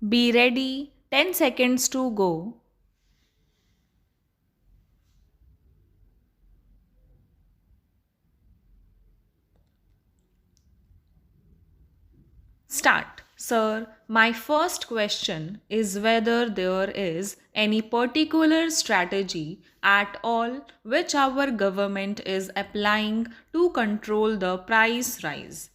Be ready, 10 seconds to go. Start. Sir, my first question is whether there is any particular strategy at all which our government is applying to control the price rise.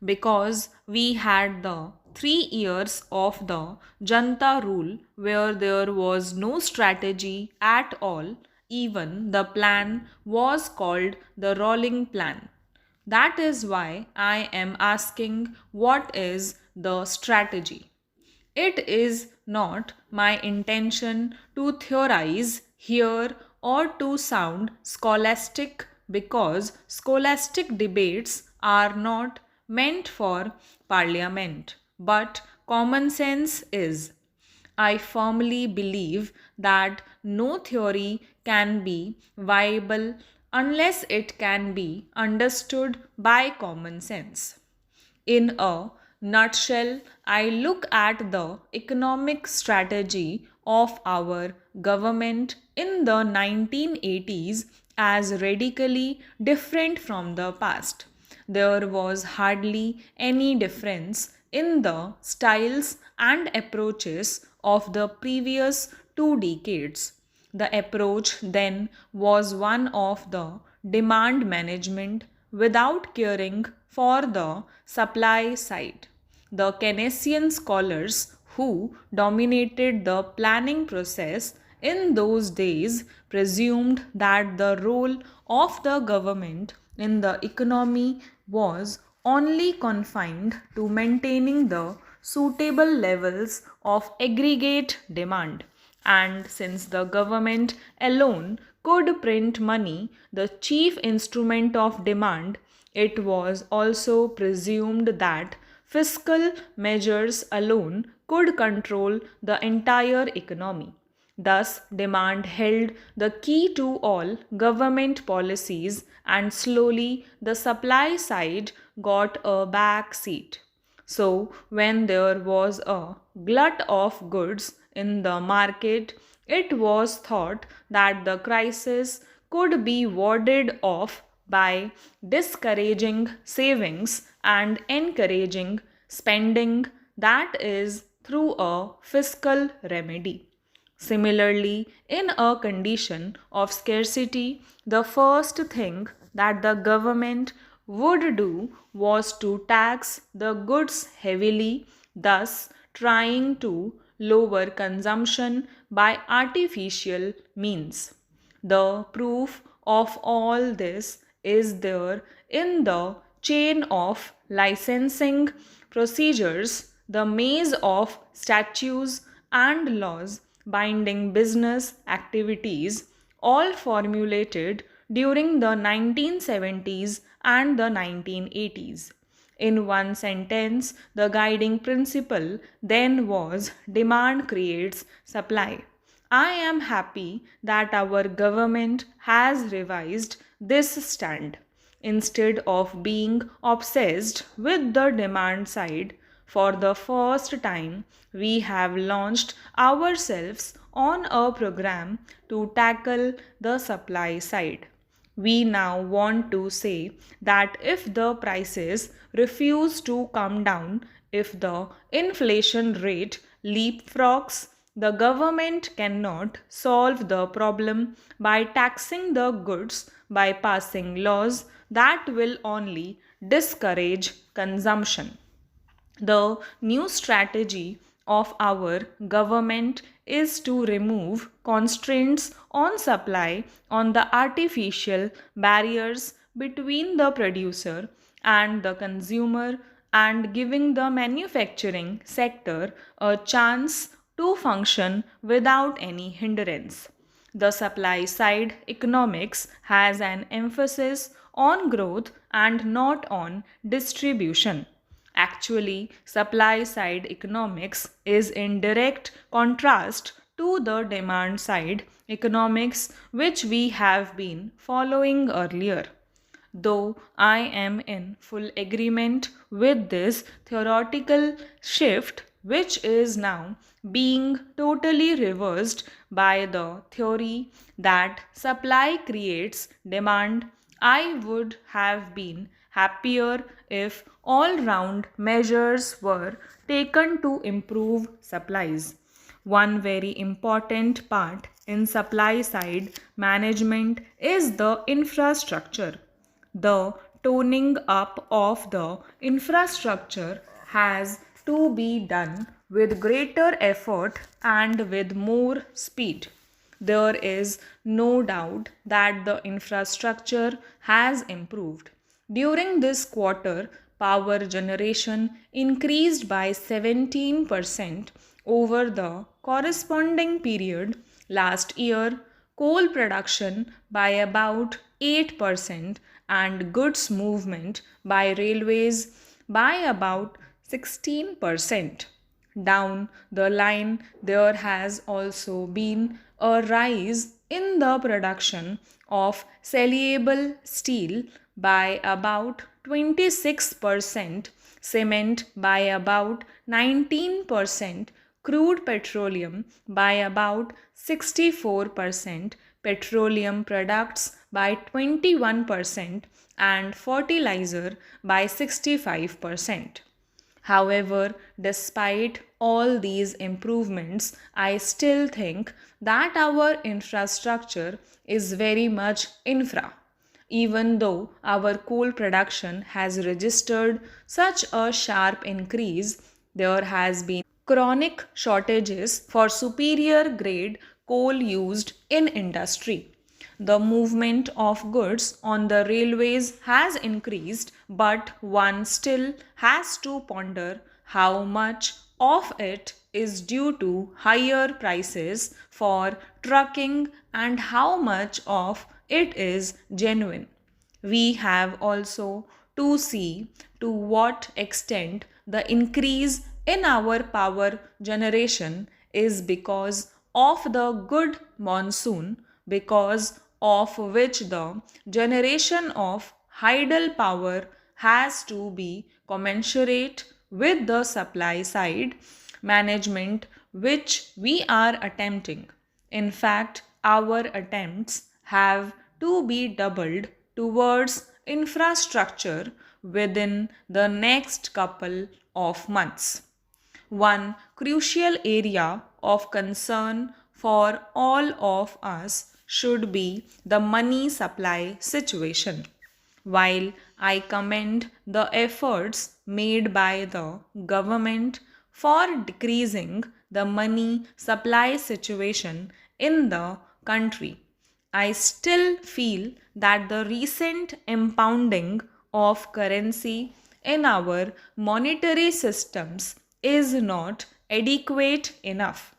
Because we had the 3 years of the Janta rule where there was no strategy at all, even the plan was called the rolling plan. That is why I am asking what is the strategy. It is not my intention to theorize here or to sound scholastic because scholastic debates are not meant for parliament, but common sense is. I firmly believe that no theory can be viable unless it can be understood by common sense. In a nutshell, I look at the economic strategy of our government in the 1980s as radically different from the past. There was hardly any difference in the styles and approaches of the previous 2 decades. The approach then was one of the demand management without caring for the supply side. The Keynesian scholars who dominated the planning process in those days presumed that the role of the government in the economy was only confined to maintaining the suitable levels of aggregate demand. And since the government alone could print money, the chief instrument of demand, it was also presumed that fiscal measures alone could control the entire economy. Thus, demand held the key to all government policies, and slowly the supply side got a back seat. So, when there was a glut of goods in the market, it was thought that the crisis could be warded off by discouraging savings and encouraging spending, that is, through a fiscal remedy. Similarly, in a condition of scarcity, the first thing that the government would do was to tax the goods heavily, thus trying to lower consumption by artificial means. The proof of all this is there in the chain of licensing procedures, the maze of statutes and laws binding business activities, all formulated during the 1970s and the 1980s. In one sentence, the guiding principle then was demand creates supply. I am happy that our government has revised this stand. Instead of being obsessed with the demand side, for the first time, we have launched ourselves on a program to tackle the supply side. We now want to say that if the prices refuse to come down, if the inflation rate leapfrogs, the government cannot solve the problem by taxing the goods by passing laws that will only discourage consumption. The new strategy of our government is to remove constraints on supply on the artificial barriers between the producer and the consumer and giving the manufacturing sector a chance to function without any hindrance. The supply side economics has an emphasis on growth and not on distribution. Actually, supply side economics is in direct contrast to the demand side economics which we have been following earlier. Though I am in full agreement with this theoretical shift, which is now being totally reversed by the theory that supply creates demand. I would have been happier if all round measures were taken to improve supplies. One very important part in supply side management is the infrastructure. The toning up of the infrastructure has to be done with greater effort and with more speed. There is no doubt that the infrastructure has improved. During this quarter, power generation increased by 17% over the corresponding period last year, coal production by about 8%, and goods movement by railways by about 16%. Down the line, there has also been a rise in the production of saleable steel by about 26%, cement by about 19%, crude petroleum by about 64%, petroleum products by 21%, and fertilizer by 65%. However, despite all these improvements, I still think that our infrastructure is very much infra. Even though our coal production has registered such a sharp increase, there has been chronic shortages for superior grade coal used in industry. The movement of goods on the railways has increased, but one still has to ponder how much of it is due to higher prices for trucking and how much of it is genuine. We have also to see to what extent the increase in our power generation is because of the good monsoon, because of which the generation of idle power has to be commensurate with the supply side management which we are attempting. In fact, our attempts have to be doubled towards infrastructure within the next couple of months. One crucial area of concern for all of us should be the money supply situation. While I commend the efforts made by the government for decreasing the money supply situation in the country, I still feel that the recent impounding of currency in our monetary systems is not adequate enough.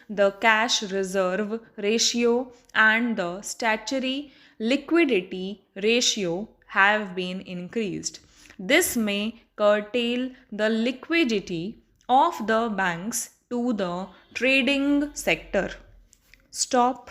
The cash reserve ratio and the statutory liquidity ratio have been increased. This may curtail the liquidity of the banks to the trading sector. Stop.